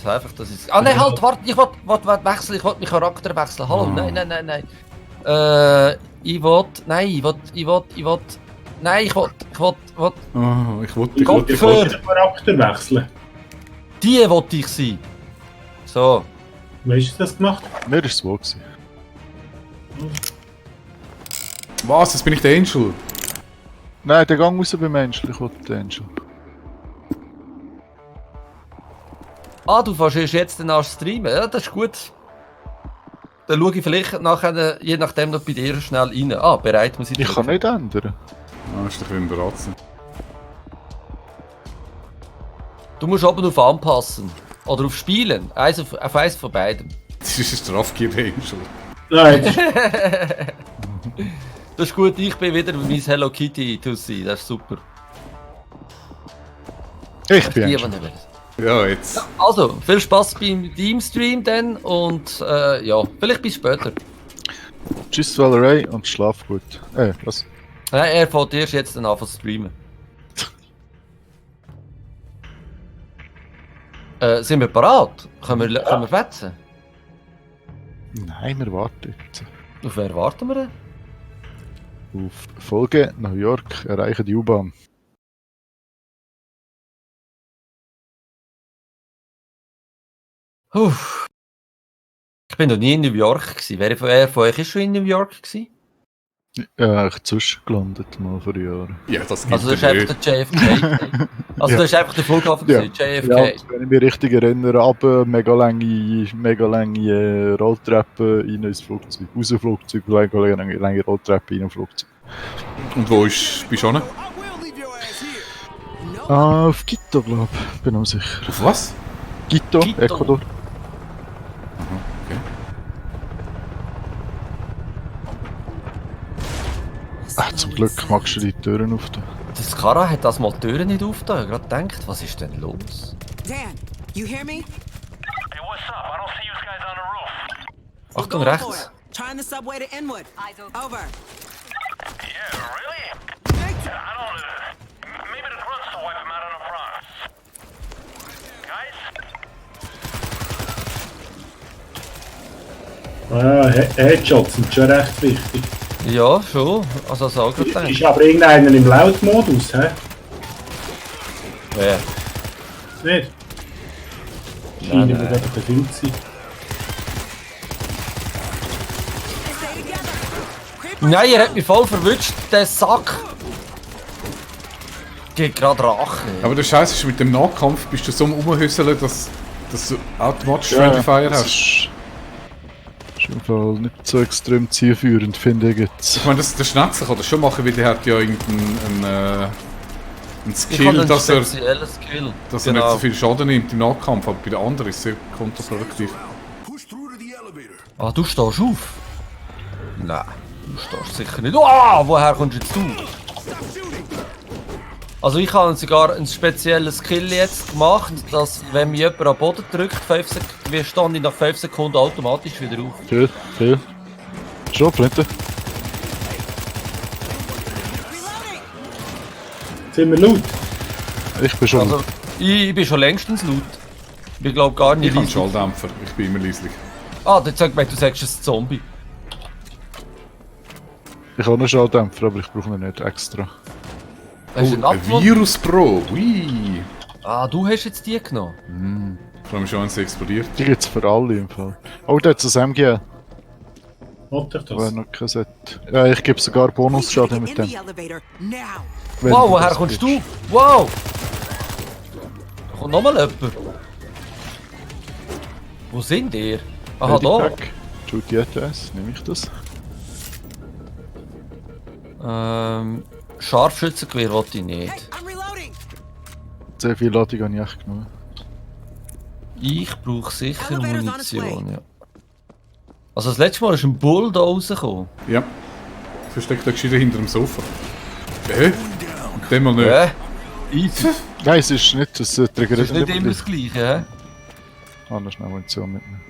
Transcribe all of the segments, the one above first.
einfach, dass ich... Ah nein, halt, warte, ich will wechseln, ich will meinen Charakter wechseln. Hallo, nein. Ich will... Nein, ich will... Nein, ich will... Ich wollte Gott, den Charakter wechseln. Die wollte ich sein. So. Wie hast du das gemacht? Mir ist es wohl gewesen. Was? Jetzt bin ich der Angel. Nein, der Gang raus beim Angel. Ich wollte den Angel. Ah, du fährst jetzt danach streamen. Ja, das ist gut. Dann schaue ich vielleicht nachher, je nachdem, noch bei dir schnell rein. Ah, bereit muss ich Ich kann nicht ändern. Ah, ist doch ein Beratzen. Du musst oben auf Anpassen. Oder auf Spielen. Auf eins von beiden. Das ist ein Strafgeber Angel. Nein, Das ist gut, ich bin wieder mein Hello Kitty Tussi. Das ist super. Ich bin Die, Angel. die nicht Ja, jetzt. Also, viel Spaß beim Teamstream dann und ja, vielleicht bis später. Tschüss Valerie und schlaf gut. Was? Nein, er fährt erst jetzt dann an zu streamen. Sind wir bereit? Können wir wetzen? Nein, wir warten jetzt. Auf wer warten wir denn? Auf Folge New York erreichen die U-Bahn. Ich bin noch nie in New York gewesen. Wer von euch ist schon in New York gewesen? Ja, ich zwischengelandet mal vor Jahren. Ja, das gibt Also das ist ja einfach nicht. der JFK. Also Ja. das ist einfach der Flughafen Ja. gewesen, Ja, JFK. wenn ich mich richtig erinnere, runter, mega lange Rolltreppe rein ins Flugzeug, raus ins Flugzeug, lange Rolltreppe rein ins Flugzeug. Und wo bist du hin? Auf Quito, glaube ich. Bin auch sicher. Auf was? Quito, Quito. Ecuador. Okay. Zum Glück magst du die Türen öffnen. Das Kara hat das mal die Türen nicht aufgetan. Ich habe gerade gedacht, was ist denn los? Dan, you hear me? Hey, what's up? I don't see you guys on the roof. We're Achtung, going for rechts. it. Trying the subway to Inwood. Over. Yeah, really? I don't. Maybe the grunts will wipe him out on the Bronx. Guys? Headshots sind schon recht wichtig. Ja, schon. Also das auch gerade gedacht. Ist aber irgendeiner im Lautmodus, hä? Wer? Nicht? Nein, Scheint mir nein. gerade befindet sein. Stay together. Nein, er hat mich voll verwünscht, der Sack. Geht gerade Rache. Aber der Scheiß ist, mit dem Nahkampf bist du so am Rumhüsseln, dass du automatisch Friendly Fire das hast. ist im Fall nicht so extrem zielführend, finde ich jetzt. Ich meine, der Schnetzer kann das schon machen, weil der hat ja irgendeinen einen Ich habe Skill, einen dass er speziellen Skill. nicht so viel Schaden nimmt im Nahkampf, aber bei den anderen ist es sehr kontraproduktiv. Ah, du stehst auf? Nein, du stehst sicher nicht. Ah, woher kommst jetzt du? Also ich habe sogar einen speziellen Skill jetzt gemacht, dass wenn mich jemand am Boden drückt, wir stehen nach 5 Sekunden automatisch wieder auf. Viel. Schon, Flinte. Sind wir laut? Ich bin schon. Also ich bin schon längstens laut. Ich glaube gar nicht Ich habe einen leise. Schalldämpfer, ich bin immer leislich. Ah, jetzt sag mir, du sagst es Zombie. Ich habe einen Schalldämpfer, aber ich brauche ihn nicht extra. Hast du einen Ein Apfel? Virus Pro, ui! Ah, du hast jetzt die genommen. Vor allem schon, wenn sie explodiert. Die gibt es für alle im Fall. Oh, da hat es ein MG. Wollte ich Aber das? noch kein Set. Ja, ich gebe sogar Bonusschaden In mit the dem. elevator now. wenn Wow, du woher das kommst gibst. du? Wow! Da kommt nochmal jemand. Wo sind ihr? Aha, da. Medipack. Judy ETS, nehme ich das? Scharfschützengewehr wollte ich Hey, nicht. I'm reloading. Sehr viel Ladung habe ich echt genommen. Ich brauche sicher Elevator's on its Munition, ja. Also das letzte Mal ist ein Bull da rausgekommen. Ja. Versteckt er gescheiter hinter dem Sofa. Und dem mal nicht. Easy. Nein, es ist nicht, das triggert Das ist nicht immer das Gleiche, hä? Anders schnell Munition mitnehmen.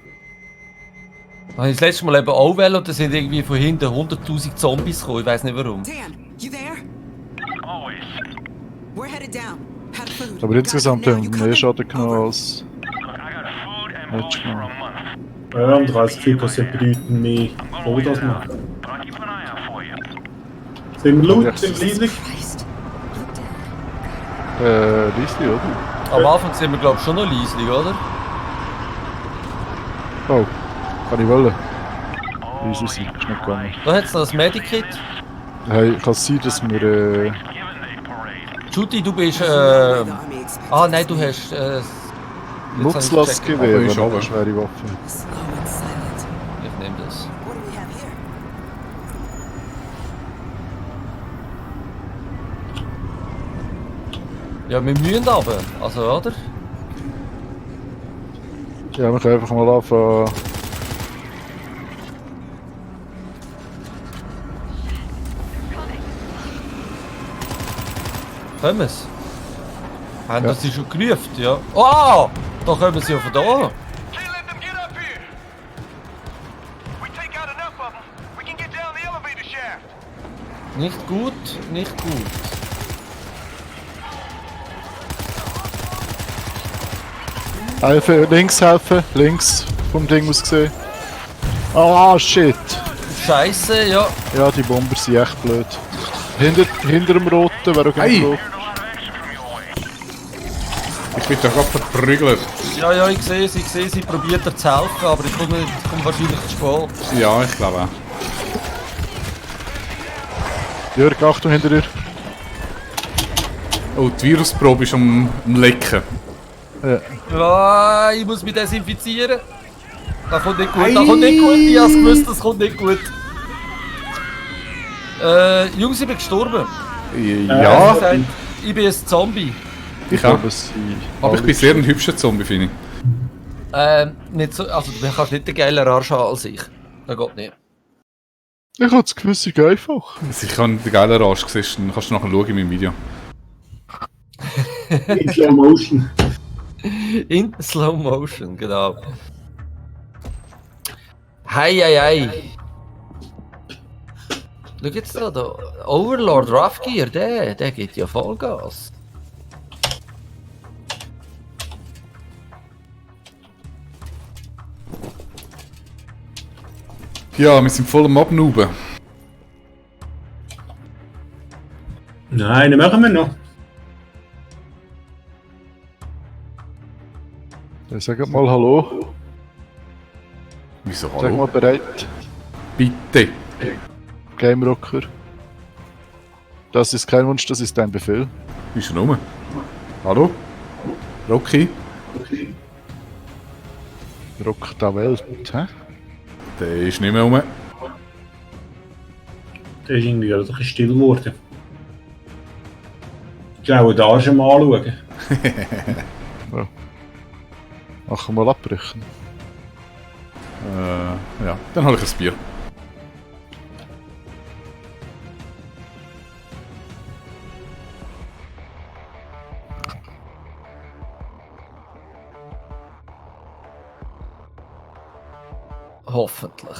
Habe ich das letzte Mal eben auch wählen und da sind irgendwie von hinten 100'000 Zombies gekommen, ich weiß nicht warum. Dan, you there? Always. We're headed down. Had food. Aber Got insgesamt you now. haben You wir mehr coming? Schaden genommen Over. als... Look, I got food, employee for a mal. month. Ja, und ich habe das Gefühl, dass sie bedeutend mehr Fotos machen. But I'll keep an eye out for you. Sind wir Ja. laut? Sind wir leislich? Christ. Look down. Leisli, oder? Am Anfang sind wir, glaube ich, schon noch leislich, oder? Oh, kann ich wollen. Leisli sein, ist nicht gegangen. Da hat es noch ein Medikit. Hey, kann es sein, dass wir... Given day parade. Judy, du bist. The army expects Ah, nein, us. du hast. Nutzlastgewehr, Aber ist aber aber. eine schwere Waffe. Slow and silent. Ich nehme das. What do we have here? Ja, wir müssen aber. Also, oder? Ja, wir können einfach mal anfangen. Können wir es? Haben Ja. wir sie schon gerufen, ja? Oh! Da kommen sie ja von da. Can't let them get up here. We take out enough of them. We can get down the elevator shaft. Nicht gut, nicht gut. Links helfen, links vom Ding aus gesehen. Ah, shit. Scheiße, ja. Ja, die Bomber sind echt blöd. Hinter dem Roten, wäre auch Hey. ganz rot. Ich bin da gerade verprügelt. Ja, ja, ich sehe sie probiert ihr zu helfen, aber ich komme wahrscheinlich zu spät. Ja, ich glaube auch. Jörg, Achtung hinter dir. Oh, die Virusprobe ist am Lecken. Ah, ich muss mich desinfizieren. Das kommt nicht gut, das kommt nicht gut. Ich hab's gewusst, das kommt nicht gut. Jungs, ich bin gestorben. Ja, Ich gesagt, ich bin ein Zombie. ich glaube, auch. es sind Aber ich alle- bin sehr ein hübscher Zombie, finde ich. Nicht so, also du kannst nicht den geiler Arsch haben als ich. Das geht nicht. Ich habe das Gefühl, es ist einfach. Also ich habe den geilen Arsch gesehen, dann kannst du nachher schauen in meinem Video. In Slow Motion. In Slow Motion, genau. Hei, hei, hei. Schau jetzt da. Overlord Roughgear, der geht ja Vollgas. Ja, wir sind voll am Abnuben. Nein, den machen wir noch. Ja, sag mal Hallo. Wieso Sag mal hallo? bereit. Bitte. Game Rocker. Das ist kein Wunsch, das ist dein Befehl. Ist er rum? Hallo? Rocky? Rock der Welt. Hä? Der ist nicht mehr rum. Der ist irgendwie gerade ein bisschen still geworden. Ich glaube, da schon mal anschauen. Machen wir mal abbrechen. Ja, dann hole ich ein Bier. Hoffentlich.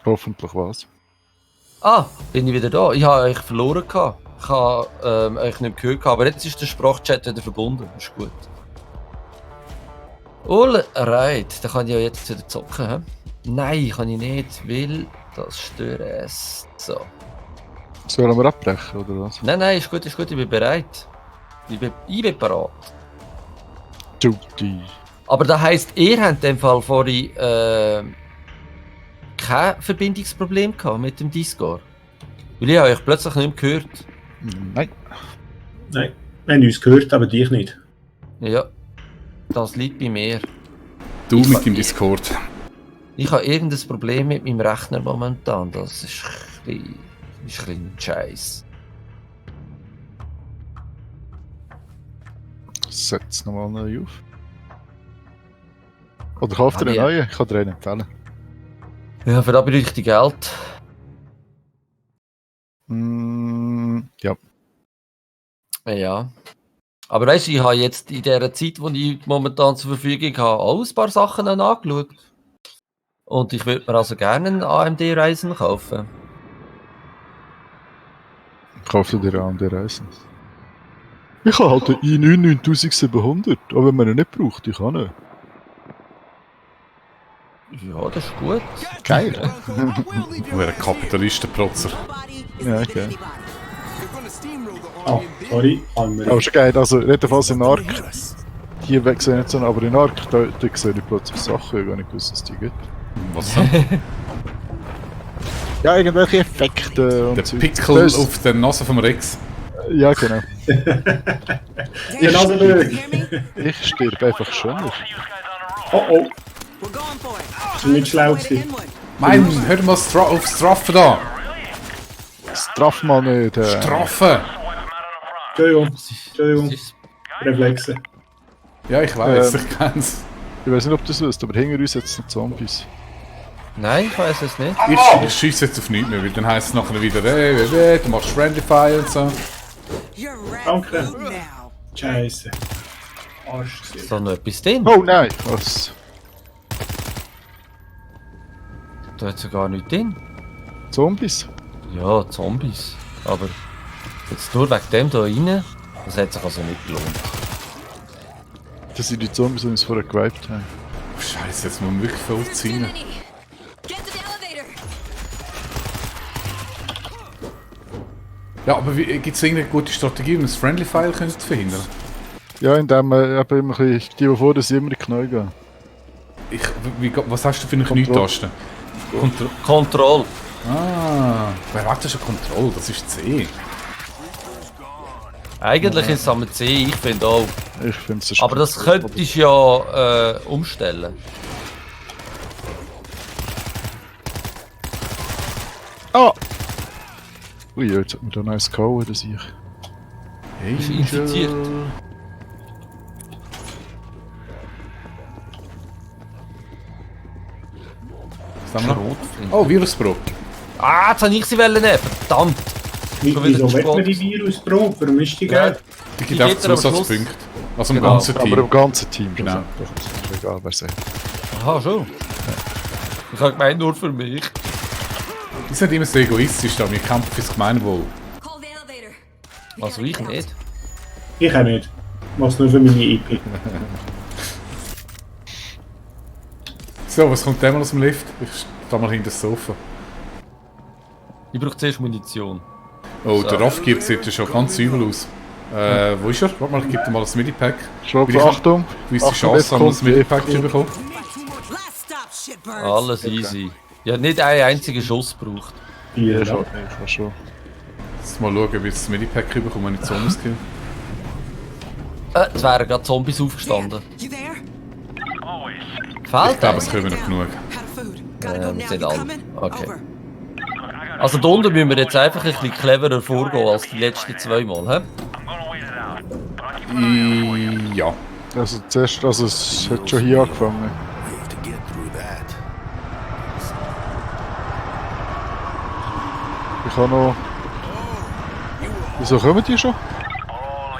Hoffentlich was. Ah, bin ich wieder da. Ich habe euch verloren gehabt. Ich habe euch nicht gehört gehabt, aber jetzt ist der Sprachchat wieder verbunden. Ist gut. Alright, dann kann ich ja jetzt wieder zocken. He? Nein, kann ich nicht, weil das stresst. So. Sollen wir abbrechen, oder was? Nein, ist gut, ich bin bereit. Ich bin bereit. Duty. Aber das heisst, ihr habt in dem Fall vorhin kein Verbindungsproblem gehabt mit dem Discord? Weil ich habe euch plötzlich nicht mehr gehört. Nein. Nein, wir haben uns gehört, aber dich nicht. Ja, das liegt bei mir. Du mit dem Discord. Ich habe irgendein Problem mit meinem Rechner momentan. Das ist ein bisschen Scheiß. Setz nochmal neu auf. Oder kauft ihr Ah, einen ja. neuen? Ich kann dir einen empfehlen. Ja, für das brauche ich Geld. Ja. Ja. Aber weißt du, ich habe jetzt in der Zeit, die ich momentan zur Verfügung habe, auch ein paar Sachen angeschaut. Und ich würde mir also gerne einen AMD-Ryzen kaufen. Kauf dir den an der Reisen. Ich habe halt einen i9 9700, aber wenn man ihn nicht braucht, ich kann nicht. Ja, das ist gut. Geil. Nur ein Kapitalistenprotzer. Ja, okay. Ah, sorry, haben wir. Aber schon geil, also jedenfalls in Ark, hier weg sehen nicht so, aber in Ark, da sehe ich plötzlich Sachen, ich gar nicht gewusst, dass die gibt. Was denn? Ja, irgendwelche Effekte und Der Zeug. Pickel Das- auf der Nase vom Rex. Ja, genau. Genau so You durch. hear me? Ich sterbe einfach schon. Oh oh, We're going for it. ist nicht schlau Way to gewesen. Inwood. Mann, hör mal auf Strafen da! Straff mal nicht. Strafen! Entschuldigung, Es Entschuldigung, ist, Reflexe. Ja, ich weiß, ich kenn's. Ich weiß nicht, ob du das wisst, aber hinter uns jetzt sind Zombies. nein, ich weiß es nicht. Ich schieße jetzt auf nichts mehr, weil dann heisst es nachher wieder, du machst Friendly Fire und so. You're red Danke. food now. Scheiße. Arsch gewesen. Ist da noch etwas drin? Oh nein! Was? Da hat sogar nichts drin. Zombies? Ja, Zombies. Aber jetzt nur wegen dem da rein, das hat sich also nicht gelohnt. Das sind die Zombies, die uns vorher gewiped haben. Oh, Scheiße, jetzt muss man wirklich voll ziehen. Get to the elevator. Ja, aber gibt es irgendeine gute Strategie, um das Friendly Fire zu verhindern? Ja, indem man eben immer ein bisschen, die vor, dass sie immer in die Knie gehen. Was hast du für eine Knietaste? Kontroll. Ah, wer hat das schon Kontrolle? Das ist C. Eigentlich ist es am C, ich finde auch. Ich finde es Aber das könntest du ja umstellen. Ah! Ui, jetzt hat mir da nice gehauen, das ich. Hey, Ist infiziert. was haben wir noch? Schrotflinte. Oh, Virusprobe. Ah, jetzt habe ich sie nehmen. Verdammt. Schon wieder Wieso zu will man spät. die Virusprobe? Warum ist die Ja, geil? Die Die gibt auch geht er am Zusatzpunkte. Also im Genau. ganzen Aber Team. im ganzen Team. Genau. Also, das ist egal, wer sagt. Aha, schon. Ich habe gemeint, nur für mich. Die sind immer so egoistisch, da wir kämpfen fürs Gemeinwohl. Call the elevator. Also ich nicht. Ich auch nicht. Ich mach's nur für meine EP. So, was kommt denn mal aus dem Lift? Ich stehe mal hinter das Sofa. Ich brauche zuerst Munition. Oh, So. der Raff-Gib sieht ja schon ganz übel aus. Wo ist er? Warte mal, ich gebe dir mal das Medipack. Schwab, Weil ich Achtung! Wie ist die Achtung, Chance, jetzt haben wir das kommt die Medipack zu bekommen? Last stop, shitbirds. Alles easy. Ja, nicht einen einzigen Schuss gebraucht. Vier, Ja, ja. schon. Ich kann schon. Jetzt mal schauen, wie ich das Medipack bekomme, wenn ich Zombies skill. Es wären gerade Zombies aufgestanden. You there? Fehlt Ich glaube, es der? kommen noch genug. Out of food. Gotta go now. sind You alle. coming? Okay. Over. Also da unten müssen wir jetzt einfach ein bisschen cleverer vorgehen als die letzten zweimal. He? Ja. Also zuerst, also es hat schon hier angefangen. Ich habe noch... Wieso kommen die schon?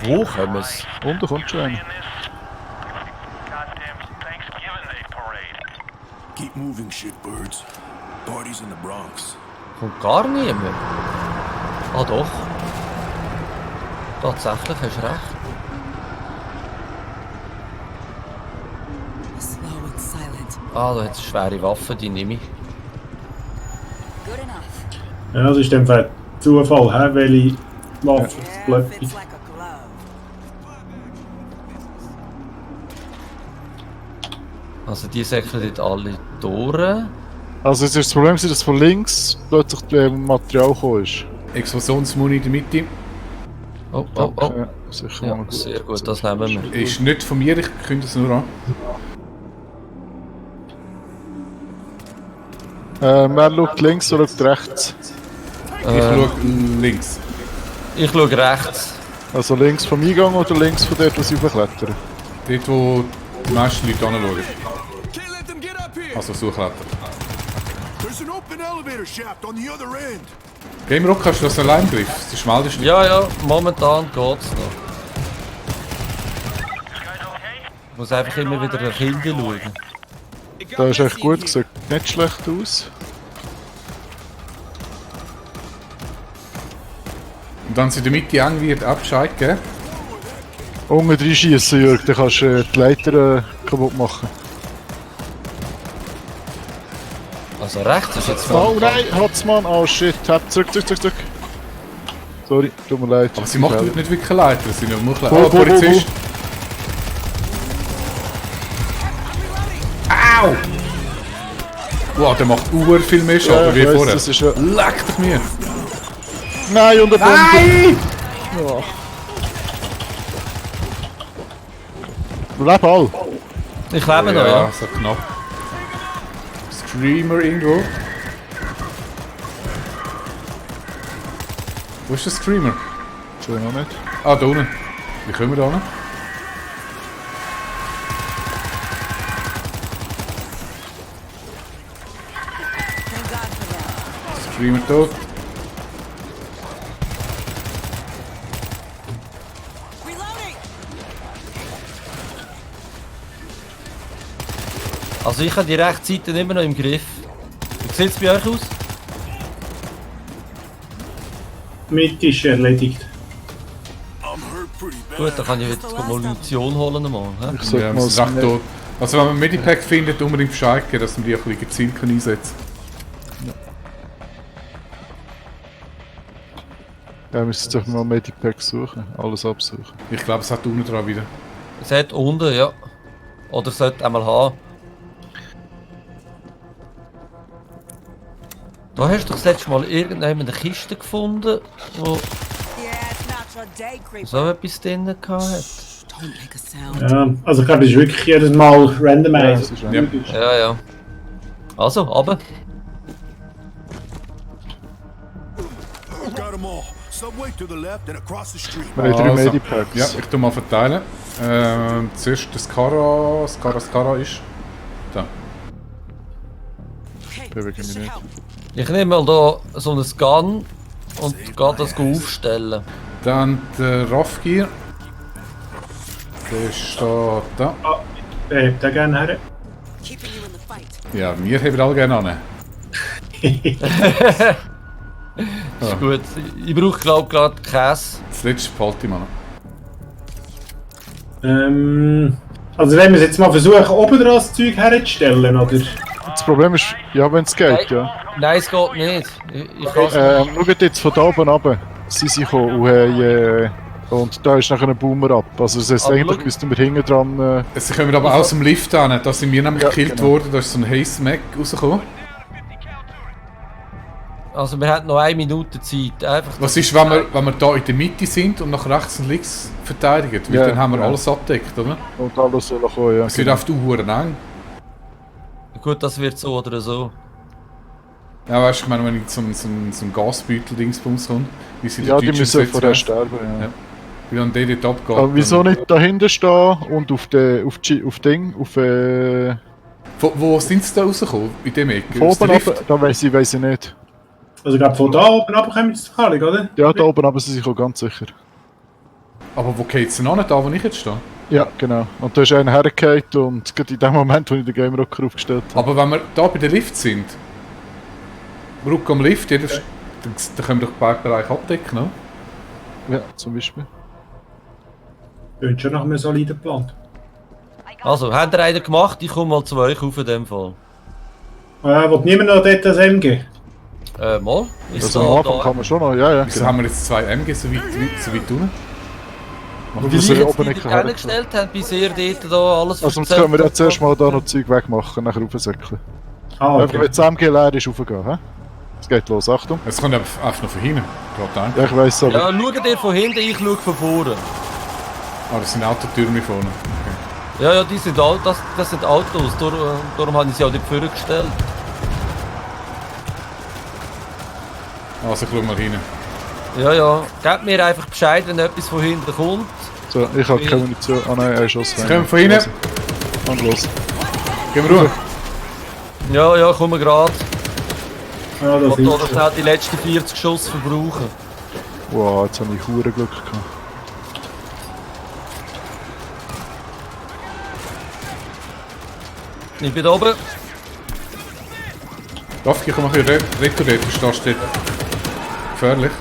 Wo kommen sie? Unten kommt schon einer. Keep moving, shitbirds. Party's in the Bronx. Kommt gar niemand. Ah doch. Tatsächlich, hast du recht. Slow and silent. Ah, da hat es schwere Waffen, die nehme ich. Good enough. Ja, das ist dem Fall Zufall, hä? Welche Waffe Yeah, blöd fits ist. like a glove. Also die säckeln dort alle durch. Also es ist das Problem, dass von links plötzlich Material gekommen ist. Explosionsmuni in der Mitte. Oh, oh, oh. Ja, sicher Ja, mal gut. sehr gut, das nehmen wir. Ist nicht von mir, ich kündige es nur an. Wer schaut links oder schaut rechts? Ich schaue links. Ich schaue rechts. Also links vom Eingang oder links von dort, wo sie hochklettern? Dort, wo die meisten Leute hinschauen. Can't let them get up here! Also so klettern. There's an open elevator shaft on the other end. Game Rock, hast du das allein im Griff? Das ist meldest du. Ja, ja, momentan geht's noch. Ich muss einfach immer wieder nach hinten schauen. Da ist echt gut gesagt, nicht schlecht aus. Und wenn es in der Mitte eng wird, auch Bescheid geben. Unten reinschiessen, Jörg, dann kannst du die Leiter kaputt machen. Also rechts ist jetzt Oh nein, Hotzmann, oh shit, zurück. Sorry, tut mir leid. Aber sie macht nicht wirklich leid, das sind ja nur klein. Wo? Polizist! Au! Wow, der macht viel mehr Schaden wie ich weiss, vorher. das ist ja... Leck dich mir! Nein, unter Bombe! Nein! Ja. Leb all! Ich lebe noch, Ja, ja. so knapp. Streamer irgendwo. Wo ist der Streamer? So noch nicht. Ah, da unten. Wie kommen wir da hin? Thank God for that. Streamer tot. Reloading! Also ich habe die rechte Seite immer noch im Griff. Wie sieht es bei euch aus? Mit ist erledigt. I'm hurt pretty bad. Gut, dann kann ich jetzt Munition holen mal. Hä? Ich sag Ja, wir mal, sind recht tot. Also wenn man Medipack findet, unbedingt Bescheid geben, dass man die ein bisschen gezielt einsetzen ja, wir müssen doch mal Medipack suchen, alles absuchen. kann. Ich glaube, es hat unten dran wieder. Es hat unten, ja. Oder sollte einmal haben. Da hast du doch das letzte Mal irgendwann eine Kiste gefunden, wo Yeah, it's not your day, creeper. so etwas drin hatte. Don't make a sound. Ja, also ich glaube, das ist wirklich jedes Mal Ja, randomized. es ist Ja. Ja, ja. Also, runter. Got them all. Subway to the left and across the street. wir haben 3 Also, Medipacks. Ja, ich tu mal verteilen. Zuerst das Skara ist. Da. Okay, Bewege this mich should nicht. help. Ich nehme mal da so einen Gun und gehe das aufstellen. Dann der Raffgier. Der steht da. Hebt da gerne her. Keeping you in the fight. Ja, wir haben alle gerne an. Ist gut. Ich brauche glaube gerade Käse. Das letzte behalte ich mal noch. Also wenn wir es jetzt mal versuchen, oben dran das Zeug herzustellen, oder? Das Problem ist, ja, wenn es geht, ja. Nein, es geht nicht. Ich kann Schaut jetzt von da oben runter. Sie sind gekommen und haben... und da ist nachher ein Boomer ab. Also das heisst, Aber eigentlich schau- müssten wir hinten dran... Sie kommen aber aus dem Lift an. Da sind wir nämlich Ja, gekillt genau. worden. Da ist so ein Haze Mac rausgekommen. Also wir haben noch 1 Minute Zeit. Einfach, Was ist, wenn wir da in der Mitte sind und nach rechts und links verteidigen? Weil Ja, dann haben wir ja. alles abdeckt, oder? und alles soll kommen, ja. Es wird auf die Uhren eng. Gut, das wird so oder so. Ja, weißt du, ich meine, wenn ich so ein Gasbeutel-Dingsbums kommt, wie sie Ja, die Deutschen müssen Gesetz vorher haben, sterben, ja. Ja. wie dann der dort abgeht. Aber wieso dann- nicht dahinter stehen und auf Ding, auf Wo sind sie da rausgekommen? In dem Eck? von Aus der oben Lift? ab, da weiss ich nicht. Also ich glaube von da oben runter kommen wir zur Kalung, oder? Ja, da oben aber sind sie auch ganz sicher. Aber wo geht es denn an? Da, wo ich jetzt stehe? Ja, genau. Und da ist einer hergefallen und gerade in dem Moment, wo ich den Game Rocker aufgestellt habe. Aber wenn wir da bei der Lift sind, Ruck am Lift, dann können wir doch den Bergbereich abdecken, ne? Ja, zum Beispiel. Klingt schon nach einem soliden Plan. Also, habt ihr einen gemacht? Ich komme mal zu euch auf in dem Fall. Will niemand noch dort das MG? Mal. Ist Also am Anfang kann man schon noch, ja, ja. Wieso haben wir jetzt 2 MG so weit unten? Und Wie das ich wir jetzt oben die nicht dort hingestellt habe, bis ihr dort da alles Also jetzt verzählt können wir habt. jetzt erstmal da noch Zeug wegmachen, nachher raufsäckeln. Ah, Einfach wenn okay. das MG leer ist, raufgehen, hä? Es geht los, Achtung. Es kommt einfach noch von hinten. Gerade Ja, ich weiss aber. Ja, schaut ihr von hinten, ich schaue von vorne. Ah, das sind Autotürme vorne. Ja, ja, die sind das sind Autos, darum habe ich sie auch nicht vorgestellt. Also, schau mal hinten. Ja, ja, gebt mir einfach Bescheid, wenn etwas von hinten kommt. So, ich habe keine Munition. Ah nein, ein Schuss. Sie kommen von hinten. Und los. Gehen wir rüber. Ja, ja, kommen gerade. Ja, das Und oder ist schnell die letzten 40 Schuss verbrauchen. Wow, jetzt habe ich hure Glück gehabt. Ich bin oben. Raffi, komm mal ein bisschen retour dort. Du stehst dort. Gefährlich.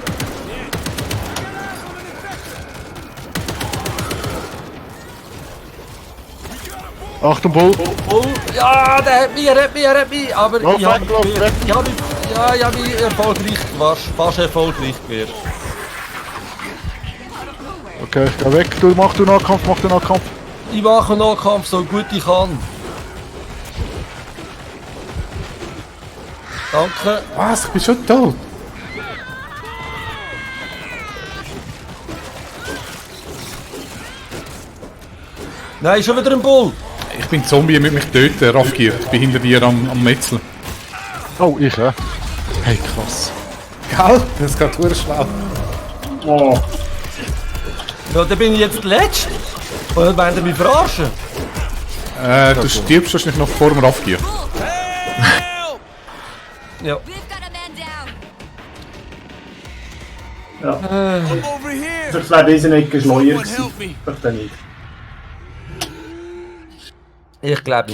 Achtung, Bull! Oh, ja, der hat mich, er hat mich, aber Lauf ich habe weg, lauf weg. mich erfolgreich, fast erfolgreich gewährt. Okay, ich geh weg. Mach du Nahkampf. Ich mache Nahkampf so gut ich kann. Danke. Was? Ich bin schon tot. Nein, schon wieder ein Bull. Ich bin Zombie, ihr müsst mich töten, Raffgier. Ich bin hinter dir am Metzeln. Oh, ich, Hey, krass. Gell? Das geht verdammt schlau. Oh, Ja, dann bin ich jetzt der Letzte. Und wollt ihr mich verarschen? Du stirbst wahrscheinlich noch vor dem Raffgier. Ja. We've got a man down. ja. Over here! Das wäre diese Ecke schleuer Someone gewesen. help me! Doch dann nicht. Ich glaube